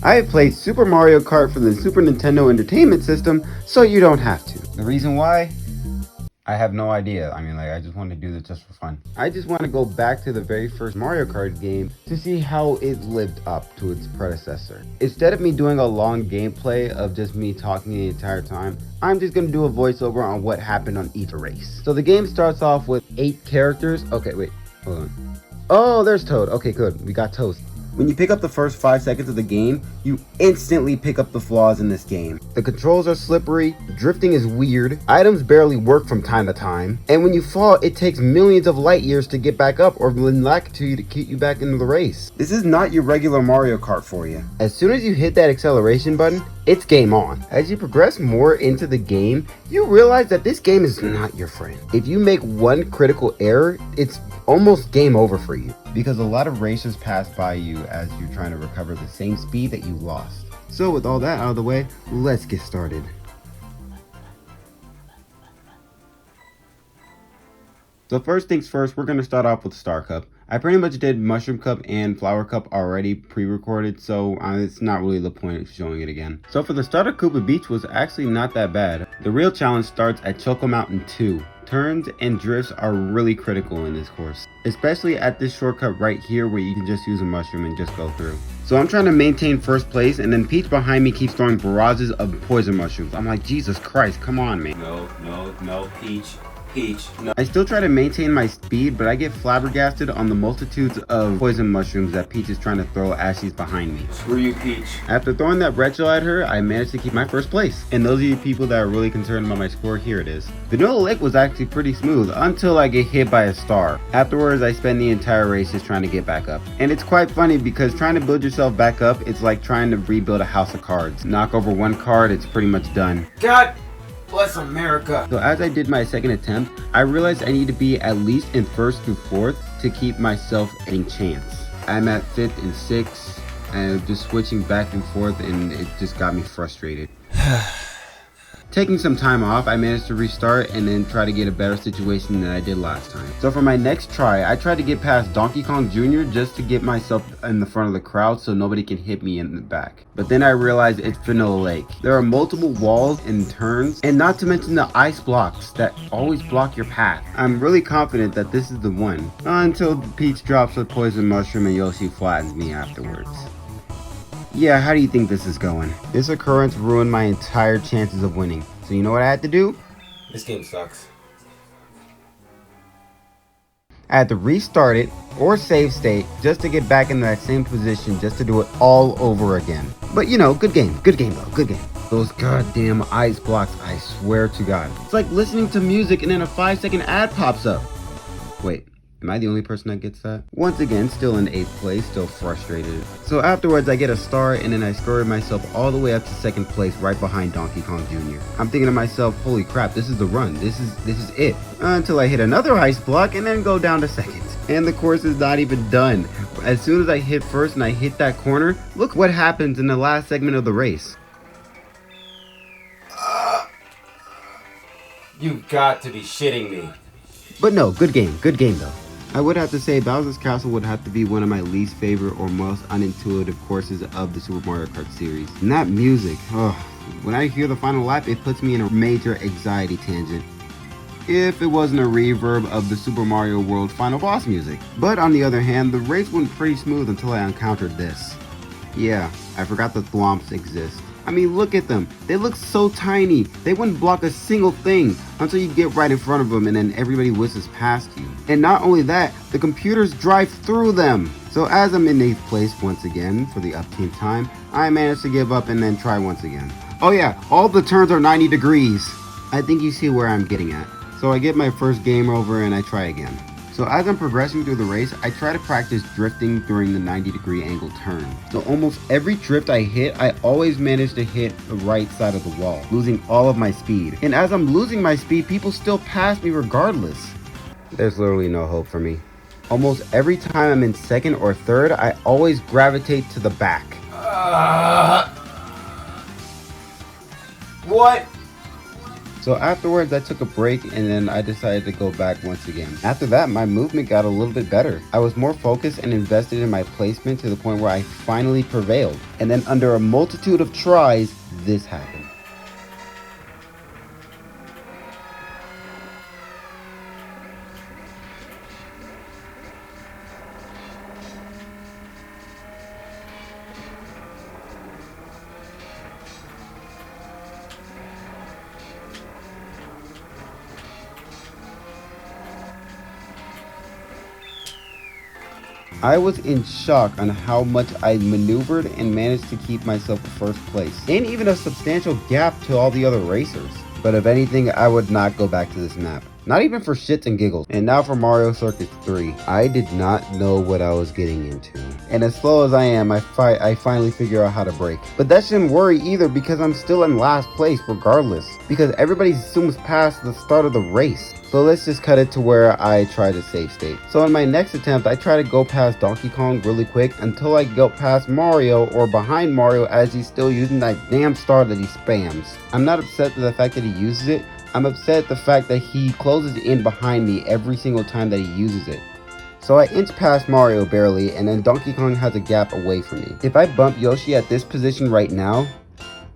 I have played Super Mario Kart for the Super Nintendo Entertainment System, so you don't have to. The reason why? I have no idea. I mean, I just want to do this just for fun. I just want to go back to the very first Mario Kart game to see how it lived up to its predecessor. Instead of me doing a long gameplay of just me talking the entire time, I'm just going to do a voiceover on what happened on each race. So the game starts off with 8 characters. Okay, wait, hold on. Oh, there's Toad. Okay, good. We got Toast. When you pick up the first 5 seconds of the game, you instantly pick up the flaws in this game. The controls are slippery, drifting is weird, items barely work from time to time, and when you fall, it takes millions of light years to get back up or lack to you to keep you back into the race. This is not your regular Mario Kart for you. As soon as you hit that acceleration button, it's game on. As you progress more into the game, you realize that this game is not your friend. If you make one critical error, it's almost game over for you, because a lot of racers pass by you as you're trying to recover the same speed that you lost. So with all that out of the way, let's get started. So first things first, we're going to start off with Star Cup. I pretty much did Mushroom Cup and Flower Cup already pre-recorded, so it's not really the point of showing it again. So for the start of Koopa Beach was actually not that bad. The real challenge starts at Choco Mountain 2. Turns and drifts are really critical in this course, especially at this shortcut right here where you can just use a mushroom and just go through. So I'm trying to maintain first place, and then Peach behind me keeps throwing barrages of poison mushrooms. I'm like, Jesus Christ, come on, man. No, Peach. No. I still try to maintain my speed, but I get flabbergasted on the multitudes of poison mushrooms that Peach is trying to throw as she's behind me. Screw you, Peach. After throwing that red shell at her, I managed to keep my first place. And those of you people that are really concerned about my score, here it is. Vanilla Lake was actually pretty smooth until I get hit by a star. Afterwards, I spend the entire race just trying to get back up. And it's quite funny because trying to build yourself back up, it's like trying to rebuild a house of cards. Knock over one card, it's pretty much done. God bless America. So as I did my second attempt, I realized I need to be at least in 1st through 4th to keep myself a chance. I'm at 5th and 6th, and just switching back and forth, and it just got me frustrated. Taking some time off, I managed to restart and then try to get a better situation than I did last time. So for my next try, I tried to get past Donkey Kong Jr. just to get myself in the front of the crowd so nobody can hit me in the back. But then I realized it's Vanilla Lake. There are multiple walls and turns, and not to mention the ice blocks that always block your path. I'm really confident that this is the one, until Peach drops a poison mushroom and Yoshi flattens me afterwards. Yeah, how do you think this is going? This occurrence ruined my entire chances of winning. So you know what I had to do? This game sucks. I had to restart it or save state just to get back in that same position, just to do it all over again. But you know, good game though, good game. Those goddamn ice blocks, I swear to God. It's like listening to music and then a 5-second ad pops up. Wait. Am I the only person that gets that? Once again, still in 8th place, still frustrated. So afterwards, I get a star, and then I scurry myself all the way up to 2nd place, right behind Donkey Kong Jr. I'm thinking to myself, holy crap, this is the run. This is it. Until I hit another ice block, and then go down to 2nd. And the course is not even done. As soon as I hit 1st and I hit that corner, look what happens in the last segment of the race. You've got to be shitting me. But no, good game though. I would have to say Bowser's Castle would have to be one of my least favorite or most unintuitive courses of the Super Mario Kart series. And that music, when I hear the final lap, it puts me in a major anxiety tangent. If it wasn't a reverb of the Super Mario World final boss music. But on the other hand, the race went pretty smooth until I encountered this. Yeah, I forgot the thwomps exist. I mean, look at them. They look so tiny. They wouldn't block a single thing until you get right in front of them and then everybody whizzes past you. And not only that, the computers drive through them. So as I'm in 8th place once again for the upteenth time, I managed to give up and then try once again. Oh yeah, all the turns are 90 degrees. I think you see where I'm getting at. So I get my first game over and I try again. So as I'm progressing through the race, I try to practice drifting during the 90-degree angle turn. So almost every drift I hit, I always manage to hit the right side of the wall, losing all of my speed. And as I'm losing my speed, people still pass me regardless. There's literally no hope for me. Almost every time I'm in 2nd or 3rd, I always gravitate to the back. What? So afterwards I took a break and then I decided to go back once again. After that my movement got a little bit better. I was more focused and invested in my placement to the point where I finally prevailed. And then under a multitude of tries, this happened. I was in shock on how much I maneuvered and managed to keep myself in first place, and even a substantial gap to all the other racers. But if anything, I would not go back to this map. Not even for shits and giggles. And now for Mario Circus 3. I did not know what I was getting into. And as slow as I am, I finally figure out how to brake. But that shouldn't worry either because I'm still in last place regardless. Because everybody zooms past the start of the race. So let's just cut it to where I try to save state. So in my next attempt, I try to go past Donkey Kong really quick until I go past Mario or behind Mario as he's still using that damn star that he spams. I'm not upset with the fact that he uses it. I'm upset at the fact that he closes in behind me every single time that he uses it. So I inch past Mario barely, and then Donkey Kong has a gap away from me. If I bump Yoshi at this position right now,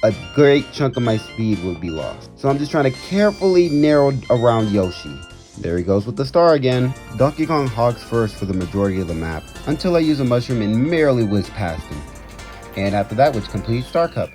a great chunk of my speed would be lost. So I'm just trying to carefully narrow around Yoshi. There he goes with the star again. Donkey Kong hogs first for the majority of the map, until I use a mushroom and merely whiz past him. And after that, which completes Star Cup.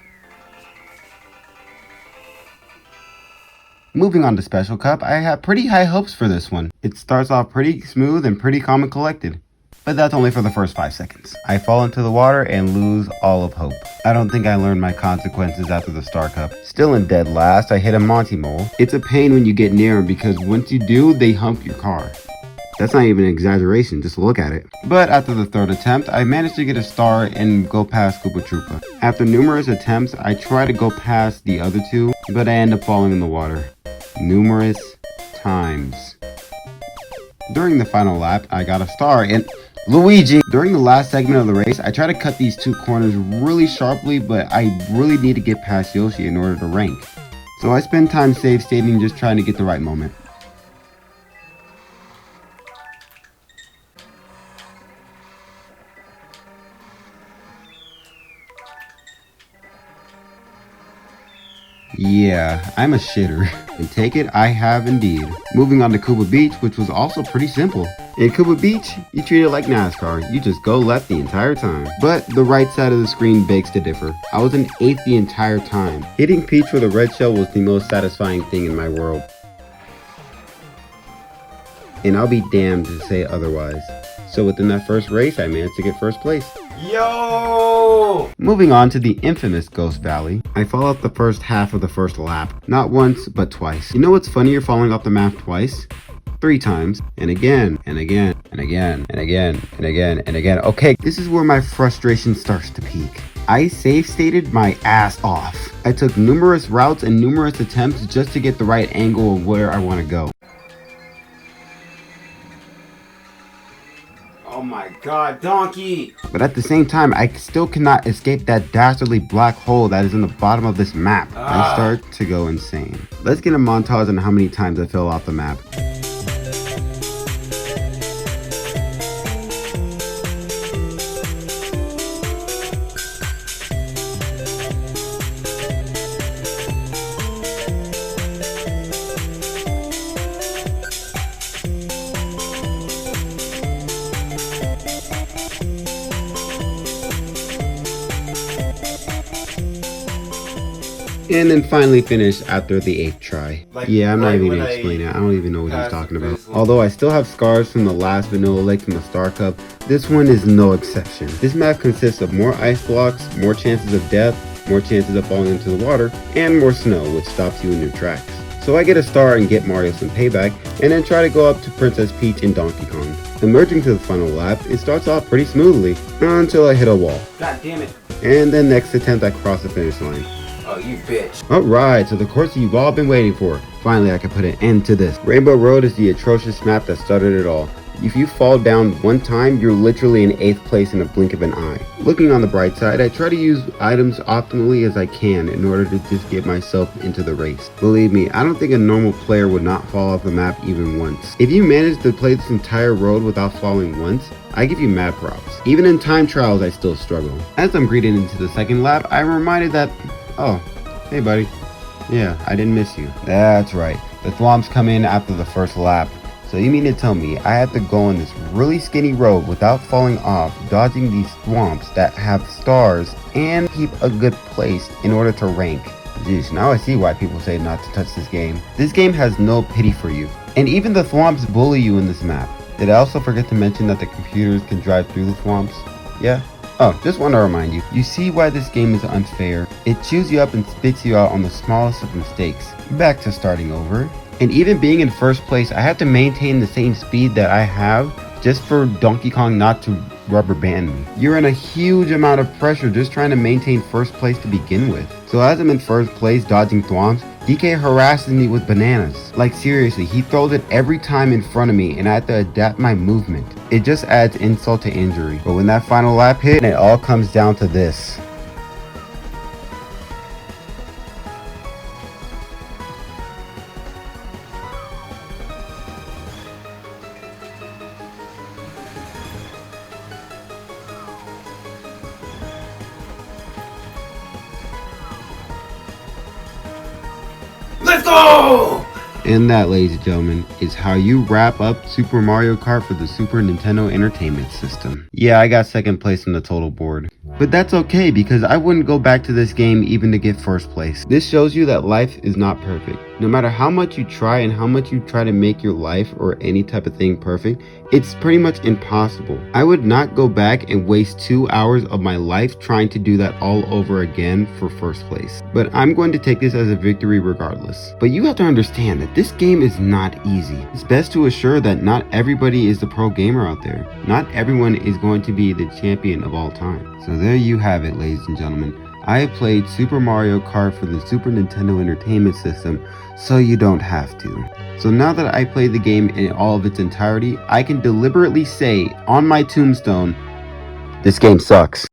Moving on to Special Cup, I have pretty high hopes for this one. It starts off pretty smooth and pretty calm and collected. But that's only for the first 5 seconds. I fall into the water and lose all of hope. I don't think I learned my consequences after the Star Cup. Still in dead last, I hit a Monty Mole. It's a pain when you get near them because once you do, they hump your car. That's not even an exaggeration, just look at it. But after the third attempt, I managed to get a star and go past Koopa Troopa. After numerous attempts, I try to go past the other two, but I end up falling in the water. Numerous times. During the final lap, I got a star and Luigi! During the last segment of the race, I try to cut these two corners really sharply, but I really need to get past Yoshi in order to rank. So I spend time save stating just trying to get the right moment. Yeah, I'm a shitter. And take it, I have indeed. Moving on to Koopa Beach, which was also pretty simple. In Koopa Beach, you treat it like NASCAR. You just go left the entire time. But the right side of the screen begs to differ. I was in 8th the entire time. Hitting Peach with a red shell was the most satisfying thing in my world. And I'll be damned to say otherwise. So within that first race, I managed to get first place. Yo! Moving on to the infamous Ghost Valley, I fall off the first half of the first lap. Not once, but twice. You know what's funny? You're falling off the map twice? 3 times, and again, and again, and again, and again, and again, and again. Okay, this is where my frustration starts to peak. I save stated my ass off. I took numerous routes and numerous attempts just to get the right angle of where I want to go. Oh my god, Donkey! But at the same time, I still cannot escape that dastardly black hole that is in the bottom of this map. I start to go insane. Let's get a montage on how many times I fell off the map. And then finally finished after the 8th try. Yeah, I'm not even gonna explain it. I don't even know what he's talking about. Although I still have scars from the last vanilla lake from the Star Cup, this one is no exception. This map consists of more ice blocks, more chances of death, more chances of falling into the water, and more snow, which stops you in your tracks. So I get a star and get Mario some payback, and then try to go up to Princess Peach and Donkey Kong. Emerging to the final lap, it starts off pretty smoothly, until I hit a wall. God damn it. And then next attempt I cross the finish line. Oh, you bitch. Alright, so the course you've all been waiting for. Finally, I can put an end to this. Rainbow Road is the atrocious map that started it all. If you fall down one time, you're literally in 8th place in a blink of an eye. Looking on the bright side, I try to use items optimally as I can in order to just get myself into the race. Believe me, I don't think a normal player would not fall off the map even once. If you manage to play this entire road without falling once, I give you mad props. Even in time trials, I still struggle. As I'm greeted into the second lap, I'm reminded that, oh, hey buddy. Yeah, I didn't miss you. That's right. The thwomps come in after the first lap. So you mean to tell me I had to go on this really skinny road without falling off, dodging these thwomps that have stars and keep a good place in order to rank? Jeez, now I see why people say not to touch this game. This game has no pity for you. And even the thwomps bully you in this map. Did I also forget to mention that the computers can drive through the thwomps? Yeah? Oh, just want to remind you. You see why this game is unfair? It chews you up and spits you out on the smallest of mistakes. Back to starting over. And even being in first place, I have to maintain the same speed that I have just for Donkey Kong not to rubber band me. You're in a huge amount of pressure just trying to maintain first place to begin with. So as I'm in first place dodging thwomps, DK harasses me with bananas. Like seriously, he throws it every time in front of me and I have to adapt my movement. It just adds insult to injury. But when that final lap hit, it all comes down to this. Let's go! And that, ladies and gentlemen, is how you wrap up Super Mario Kart for the Super Nintendo Entertainment System. Yeah, I got second place on the total board. But that's okay, because I wouldn't go back to this game even to get first place. This shows you that life is not perfect. No matter how much you try and how much you try to make your life or any type of thing perfect, it's pretty much impossible. I would not go back and waste 2 hours of my life trying to do that all over again for first place. But I'm going to take this as a victory regardless. But you have to understand that this game is not easy. It's best to assure that not everybody is the pro gamer out there. Not everyone is going to be the champion of all time. So there you have it, ladies and gentlemen. I have played Super Mario Kart for the Super Nintendo Entertainment System, so you don't have to. So now that I played the game in all of its entirety, I can deliberately say on my tombstone, this game sucks.